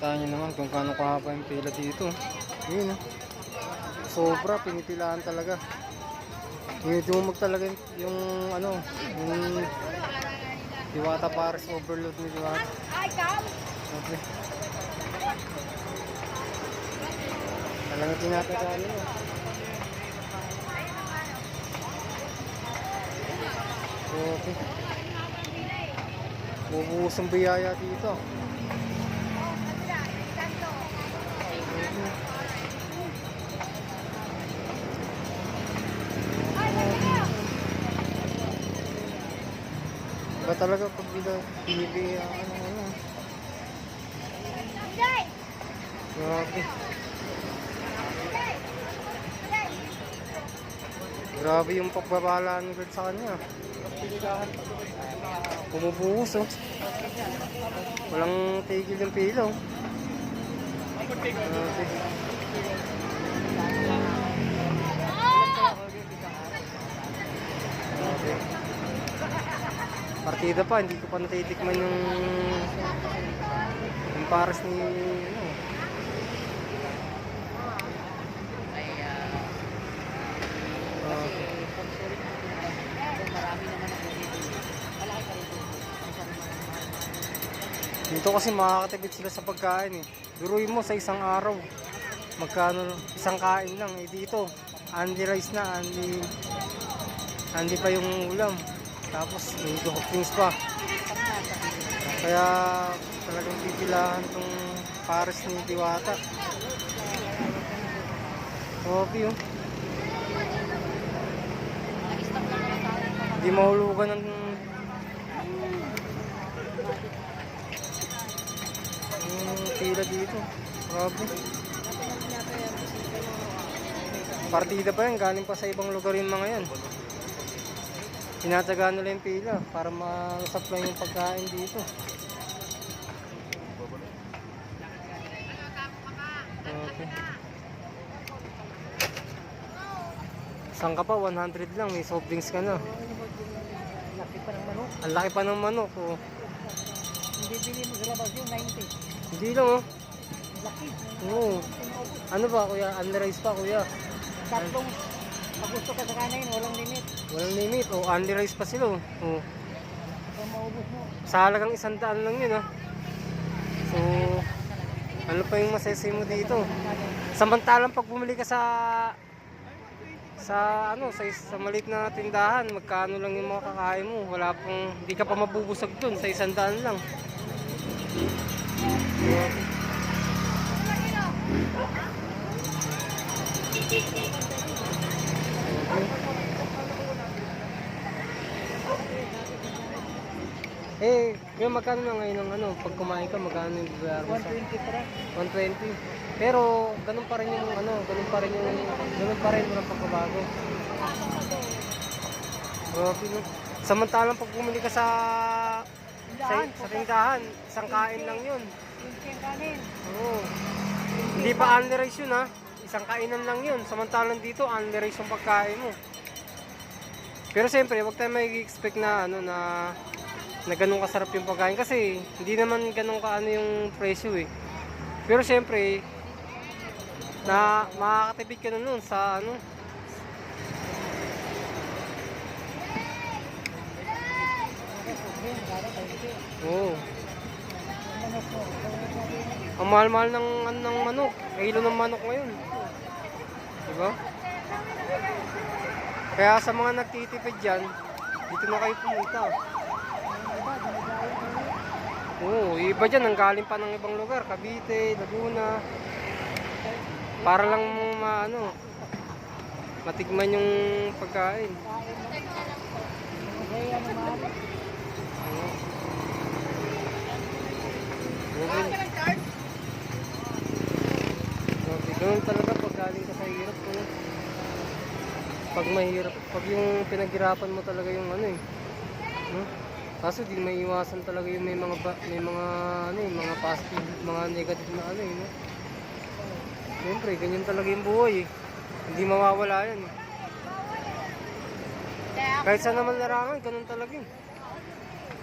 Kita nyo naman kung paano kahaba yung pila dito. Yun, sobra, pinipilaan talaga. Dumumog talaga yung ano, yung Diwata Paris overload ni Diwata. Okay. Talagang tinatagaan nyo. Okay. Bubuhos ang biyaya dito. Ba talaga pag pinili ano. Grabe. Grabe yung pagbabalaan ni Bird sa kanya. Bumubuhos oh. Walang tigil yung pila oh. Grabe. Partida pa, hindi ko pa natitikman yung pares ni ano. Dito kasi makakatipid sila sa pagkain eh. Duruin mo sa isang araw. Magkano, isang kain lang eh. Dito, only rice na, only pa yung ulam. Tapos may drinks pa. Kaya talagang pipilahan tong pares ni Diwata. Okay oh. Hindi mahulugan ng pila dito. Grabe. Partida pa yan, galing pa sa ibang lugar yung mga yan. Tinatagaan nila yung pila para ma-supply yung pagkain dito. Okay. Saan ka pa? 100 lang. May soft drinks ka na. Laki pa ng manok. Ang laki pa ng manok. Oh. Hindi bili mo sa labas yung 90. Hindi lang oh. Laki. Oo. Ano ba kuya? Only rice pa kuya. Tatlong pag gusto ka sa kanin, walang limit. Walang limit. Oh, only rice pa sila oh. Oh. Kung maubos mo. Sa halagang 100 lang yun ah. So, ano pa yung masasay mo dito? Samantalang pag bumili ka sa ano, sa maliit na tindahan, magkano lang yung mga kakain mo? Wala pang, hindi ka pa mabubusag dun sa 100 lang. Eh, yung magkano na ngayon ng ano, pag kumain ka, magkano yung bayaran mo sa? 120 para. 120. Pero ganun pa rin yung ano, ganun pa rin walang pagbabago. Grabe no. Samantalang pag bumili ka sa tindahan, isang kain lang yun. Yung kanin. Oo. Hindi pa only rice yun ha. Isang kainan lang yun. Samantalang dito, only rice yung pagkain mo. Pero siyempre, wag tayo mag-expect na ano na ganun kasarap yung pagkain kasi hindi naman ganun kaano yung presyo eh. Pero siyempre, na makakatipid ka na nun sa ano. Oo. Ang mahal-mahal ng manok. Kilo ng manok ngayon. Diba? Kaya sa mga nagtitipid dyan, dito na kayo pumunta. Oo, iba dyan, nanggaling pa ng ibang lugar. Cavite, Laguna. Para lang matigman yung pagkain. Ganun talaga pag galing ka sa hirap. Pag mahirap, pag yung pinaghirapan mo talaga yung ano eh. Kaso di may iwasan talaga yung may mga mga positive, mga negative na ano eh. No? Siyempre, ganyan talaga yung buhay eh. Hindi mawawala yan eh. Kahit saan naman larangan, ganun talaga eh.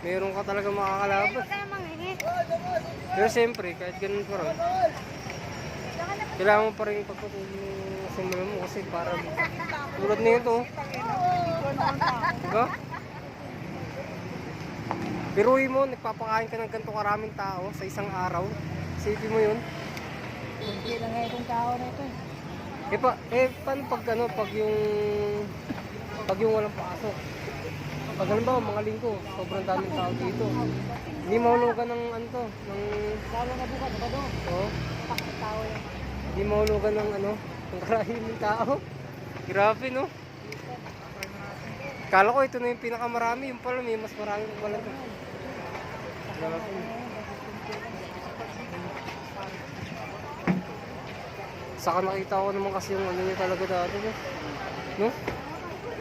meron ka talaga makakalaban. Pero siyempre, kahit ganun pa rin, kailangan mo pa rin pagpatuloy yung simulan mo kasi para tulad nito. Diba? Piruin mo, nagpapakain ka ng ganito karaming tao sa isang araw. Isipin mo yun. Hindi lang ngayon itong tao na ito. Paano pag ano, pag yung walang pasok? Pag halimbawa, mga linggo, sobrang daming tao dito. Hindi mahulugan ng ano to, ng... Lalo na bukas, ba doon? Oh, Pakit tao yan. hindi mahulugan ng ano, ng karahiming tao. Grabe, no? Kala ko ito na yung pinakamarami, yung pala may mas marami pa pala to. Grabe. Saka nakita ko naman kasi yung ano niya talaga dati, no?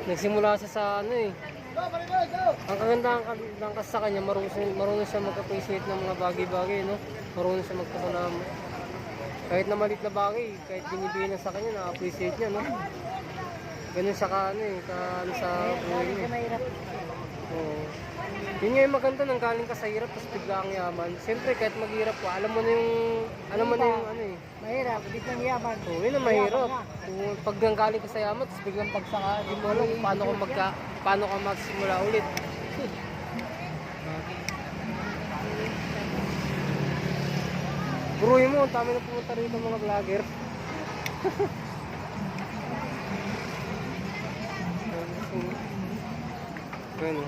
Nagsimula siya sa ano eh. Ang kagandahan kasi sa kanya, marunong siya mag-appreciate ng mga bagay-bagay, no? Marunong siya magpasalamat. Kahit na maliit na bagay, kahit binibigyan na sa kanya, na-appreciate niya, no? Ganun siya ka, ano eh, ka ano sa buhay niya. Mahirap. Oo. Yun nga yung maganda nang galing ka sa hirap, tapos bigla ang yaman. Siyempre, kahit maghirap ka, alam mo na yung ano eh. Mahirap, hindi nang yaman. Oo, yun ang mahirap. Kung pag nanggaling ka sa yaman, tapos biglang pagsaka, di mo alam kung paano ka magsimula ulit. Buruhin mo, ang dami na pumunta rin ng mga vlogger. Ayun.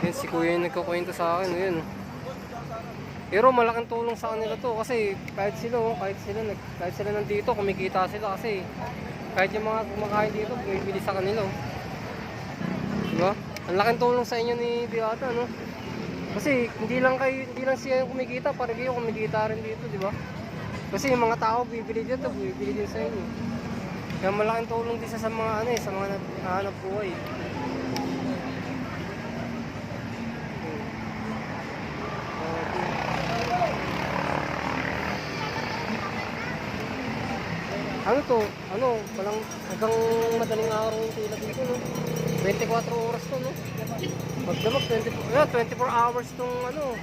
Yan, si kuya yung nagkakwento sa akin. Ayun. Pero malaking tulong sa kanila to kasi kahit sila nandito, kumikita sila kasi kahit yung mga kumakain dito, bumibili sa kanila. Diba? Ang laking tulong sa inyo ni Beata, no? Kasi hindi lang siya yung kumikita, para kayo kumikita rin dito, di ba? Kasi yung mga tao bibili dito, bibili din sa inyo. Kaya malaking tulong din sa mga ano eh, sa mga nahanap buhay. Ano to? Ano? Walang hanggang madaling araw yung tila dito, no? 24 oras to, no? Magdamag 24 hours tong ano.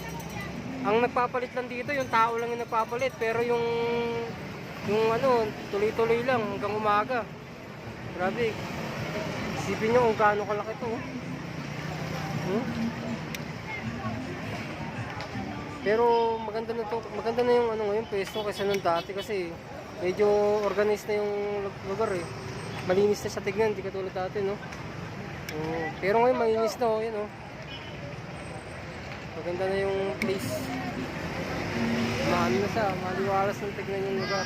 Ang nagpapalit lang dito, yung tao lang yung nagpapalit, pero yung ano, tuloy-tuloy lang hanggang umaga. Grabe. Isipin nyo kung gaano kalaki to. Pero maganda na yung ano ngayon, peso kaysa nung dati kasi medyo organized na yung lugar eh. Malinis na siya tignan, hindi katulad dati, no? Pero ngayon malinis na, oh, yan, oh. Maganda na yung place. Maano na siya, maliwalas ng tignan yung lugar.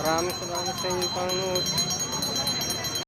Maraming salamat sa inyong panonood.